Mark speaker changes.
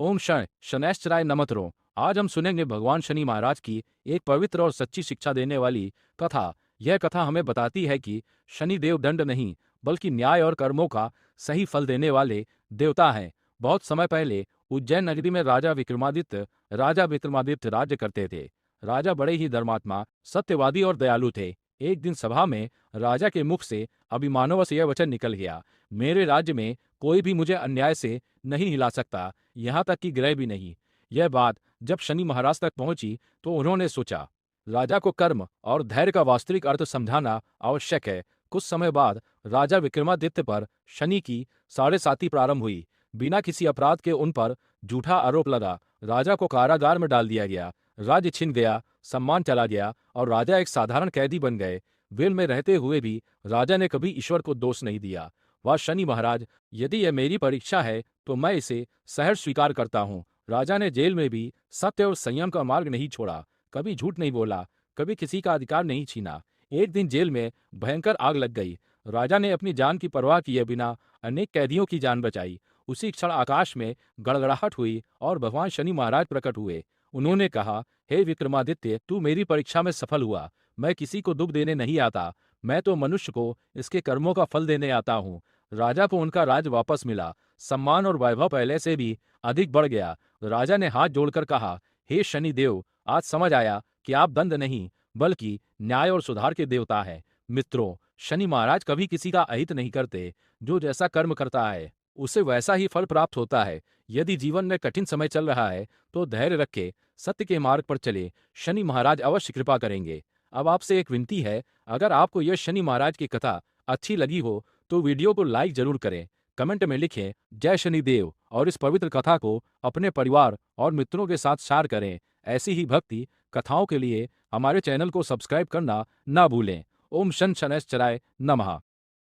Speaker 1: ओम शनैश्चराय नमः। आज हम सुनेंगे भगवान शनि महाराज की एक पवित्र और सच्ची शिक्षा देने वाली कथा। यह कथा हमें बताती है कि शनि देव दंड नहीं, बल्कि न्याय और कर्मों का सही फल देने वाले देवता हैं। बहुत समय पहले उज्जैन नगरी में राजा विक्रमादित्य राज्य करते थे। राजा बड़े ही धर्मात्मा, सत्यवादी और दयालु थे। एक दिन सभा में राजा के मुख से अभिमानवश यह वचन निकल गया, मेरे राज्य में कोई भी मुझे अन्याय से नहीं हिला सकता, यहाँ तक कि ग्रह भी नहीं। यह बात जब शनि महाराज तक पहुंची तो उन्होंने सोचा, राजा को कर्म और धैर्य का वास्तविक अर्थ समझाना आवश्यक है। कुछ समय बाद राजा विक्रमादित्य पर शनि की साढ़े साती प्रारंभ हुई। बिना किसी अपराध के उन पर झूठा आरोप लगा। राजा को कारागार में डाल दिया गया, राज्य छिन गया, सम्मान चला गया और राजा एक साधारण कैदी बन गए। वेल में रहते हुए भी राजा ने कभी ईश्वर को दोष नहीं दिया। वह शनि महाराज, यदि यह मेरी परीक्षा है तो मैं इसे सहर्ष स्वीकार करता हूँ। राजा ने जेल में भी सत्य और संयम का मार्ग नहीं छोड़ा, कभी झूठ नहीं बोला, कभी किसी का अधिकार नहीं छीना। एक दिन जेल में भयंकर आग लग गई। राजा ने अपनी जान की परवाह किए बिना अनेक कैदियों की जान बचाई। उसी क्षण आकाश में गड़गड़ाहट हुई और भगवान शनि महाराज प्रकट हुए। उन्होंने कहा, हे विक्रमादित्य, तू मेरी परीक्षा में सफल हुआ। मैं किसी को दुख देने नहीं आता, मैं तो मनुष्य को इसके कर्मों का फल देने आता हूँ। राजा को उनका राज वापस मिला, सम्मान और वैभव पहले से भी अधिक बढ़ गया। राजा ने हाथ जोड़कर कहा, हे शनि देव, आज समझ आया कि आप दंड नहीं, बल्कि न्याय और सुधार के देवता हैं। मित्रों, शनि महाराज कभी किसी का अहित नहीं करते। जो जैसा कर्म करता है उसे वैसा ही फल प्राप्त होता है। यदि जीवन में कठिन समय चल रहा है तो धैर्य रखे, सत्य के मार्ग पर चले, शनि महाराज अवश्य कृपा करेंगे। अब आपसे एक विनती है, अगर आपको यह शनि महाराज की कथा अच्छी लगी हो तो वीडियो को लाइक जरूर करें, कमेंट में लिखें जय शनि देव और इस पवित्र कथा को अपने परिवार और मित्रों के साथ शेयर करें। ऐसी ही भक्ति कथाओं के लिए हमारे चैनल को सब्सक्राइब करना ना भूलें। ओम शनैश्चराय नमः।